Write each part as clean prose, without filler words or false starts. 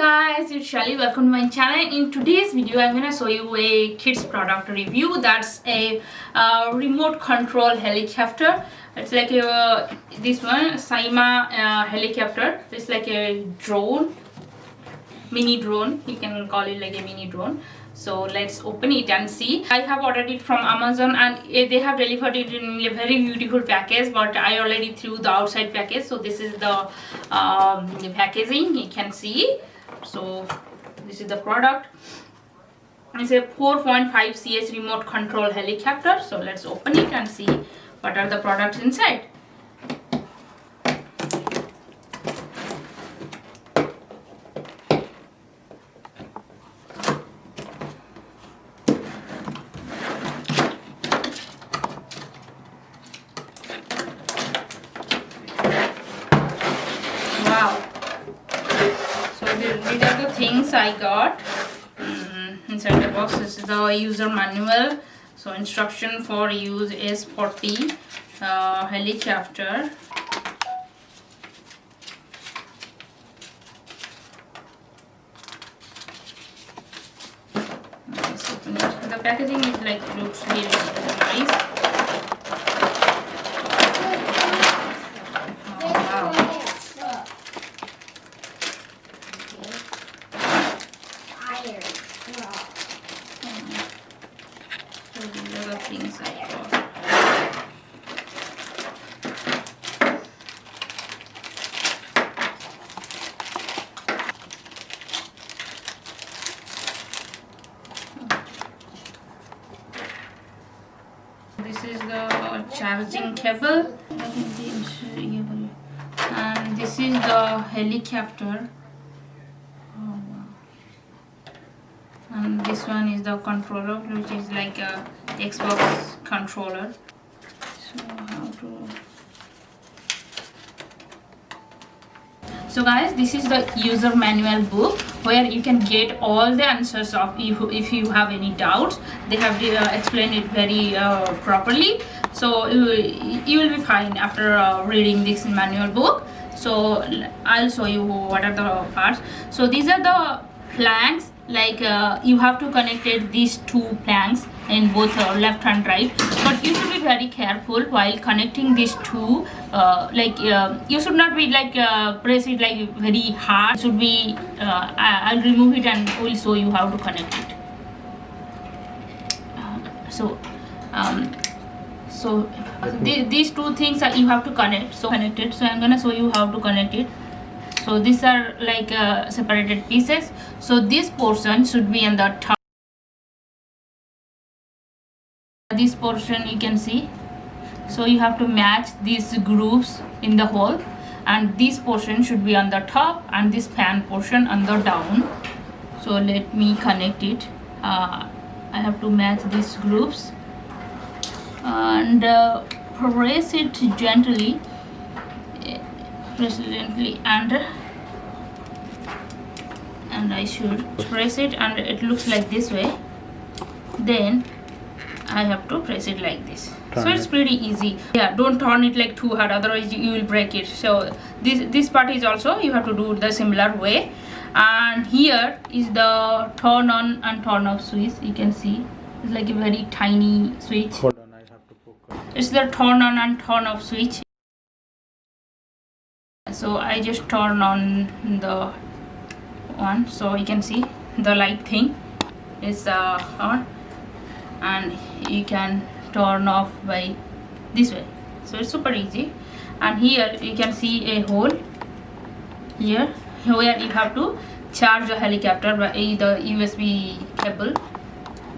guys, it's Shelly. Welcome to my channel. In today's video I'm gonna show you a kids product review. That's a remote control helicopter. It's like this one Syma helicopter. It's like a drone, mini drone. You can call it like a mini drone. So let's open it and see. I have ordered it from Amazon and they have delivered it in a very beautiful package, but I already threw the outside package. So this is the packaging, you can see. So this is the product. It's a 4.5 CS remote control helicopter. So let's open it and see what are the products inside. Wow. So these are the things I got. Inside the box is the user manual. So instruction for use S40 helicopter. Let's open it. The packaging is like looks really nice. So these are the things I got. This is the charging cable, and this is the helicopter. And this one is the controller, which is like a Xbox controller. So guys, this is the user manual book where you can get all the answers of if you have any doubts. They have explained it very properly. So you will be fine after reading this manual book. So I'll show you what are the parts. So these are the planks. Like you have to connect these two planks in both left and right, but you should be very careful while connecting these two. You should not be like press it like very hard. It should be I'll remove it and we'll show you how to connect it. These two things that you have to connect. So connected. So I'm gonna show you how to connect it. So these are like separated pieces. So this portion should be on the top. This portion you can see. So you have to match these grooves in the hole, and this portion should be on the top and this fan portion on the down. So let me connect it. I have to match these grooves and press it gently. And I should press it, and it looks like this way. Then I have to press it like this. So it's pretty easy. Yeah, don't turn it like too hard, otherwise you will break it. So this part is also you have to do the similar way. And here is the turn on and turn off switch. You can see it's like a very tiny switch. Hold on, I have to poke. It's the turn on and turn off switch. So I just turn on the one, so you can see the light thing is on, and you can turn off by this way. So it's super easy. And here you can see a hole here where you have to charge the helicopter by the USB cable,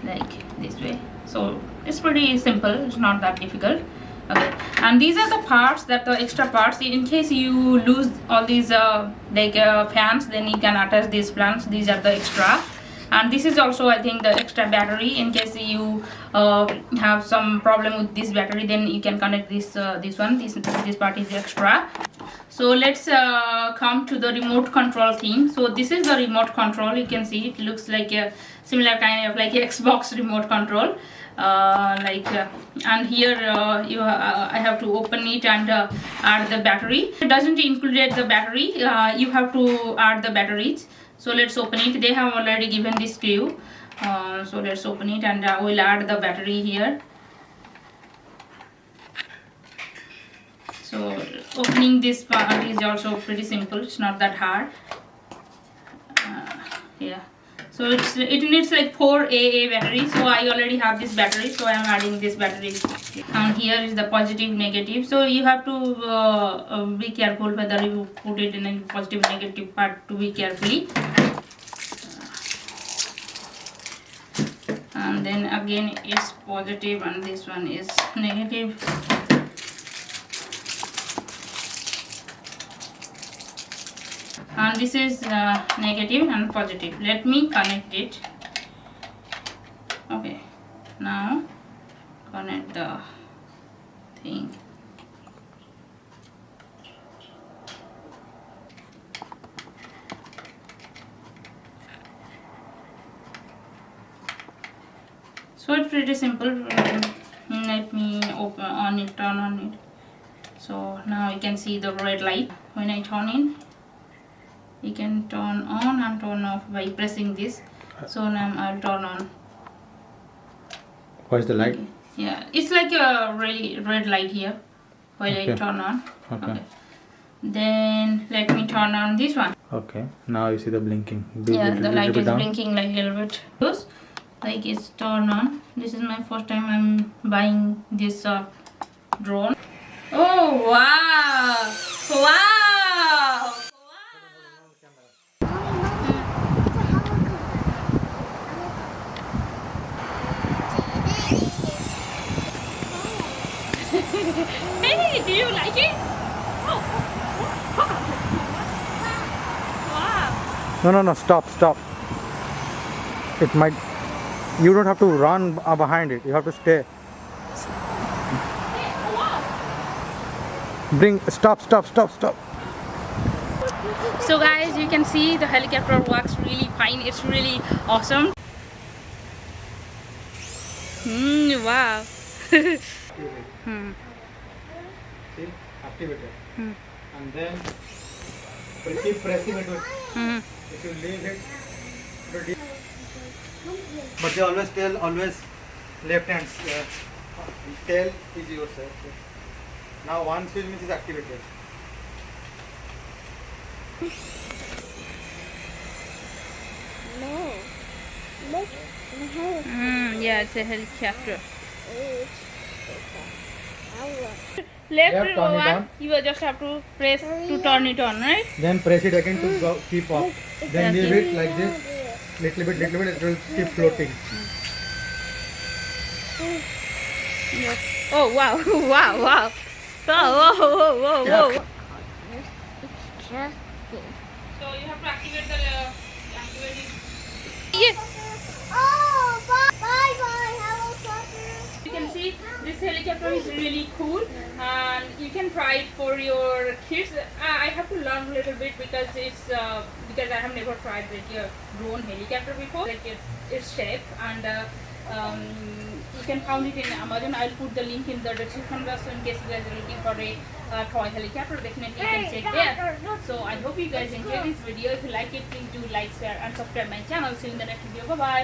like this way. So it's pretty simple, it's not that difficult. Okay, and these are the parts, that the extra parts. In case you lose all these fans, then you can attach these fans. These are the extra. And this is also, I think, the extra battery. In case you have some problem with this battery, then you can connect this one. This part is extra. So let's come to the remote control thing. So this is the remote control. You can see it looks like a similar kind of like Xbox remote control. And here I have to open it and add the battery. It doesn't include the battery. You have to add the batteries. So let's open it. They have already given this screw. So let's open it, and we'll add the battery here. So opening this part is also pretty simple. It's not that hard. Yeah. So it needs like 4 AA battery. So I already have this battery. So I am adding this battery. And here is the positive, negative. So you have to be careful whether you put it in a positive, negative part to be carefully. And then again it's positive, and this one is negative. And this is negative and positive. Let me connect it. Okay, now connect the thing. So it's pretty simple. Let me turn on it. So now you can see the red light. When I turn in, you can turn on and turn off by pressing this. So now I'll turn on. What is the light? Okay. Yeah, it's like a really red light here while I turn on. Okay. Then let me turn on this one. Okay, now you see the blinking. Yeah, the light is blinking like a little bit. Like it's turned on. This is my first time I'm buying this drone. Oh wow! Wow! Hey, do you like it? Wow! No, stop. It might. You don't have to run behind it. You have to stay. Stop. So guys, you can see the helicopter works really fine. It's really awesome. Wow. See, activate it. And then we'll keep pressing it. If you leave it, but they always tell left hand tail is your side. Now one switch means is activated. No. Look. Yeah, it's a helicopter. Left, turn it on. You just have to press to turn it on, right? Then press it again to go, keep up. Then leave it like this. Little bit, it will keep floating. Yes. Oh wow! Wow! Whoa! It's just So you have to activate the activate it. Yes. Oh, bye. Hello, sucker. You can see this helicopter is really cool, and you can try it for your kids. I have to learn a little bit because because I have never tried like a drone helicopter before. Like its shape, and you can find it in Amazon. I'll put the link in the description box, so in case you guys are looking for a toy helicopter, definitely you can check there. So I hope you guys enjoyed this video. If you like it, please do like, share, and subscribe my channel. See you in the next video. Bye bye.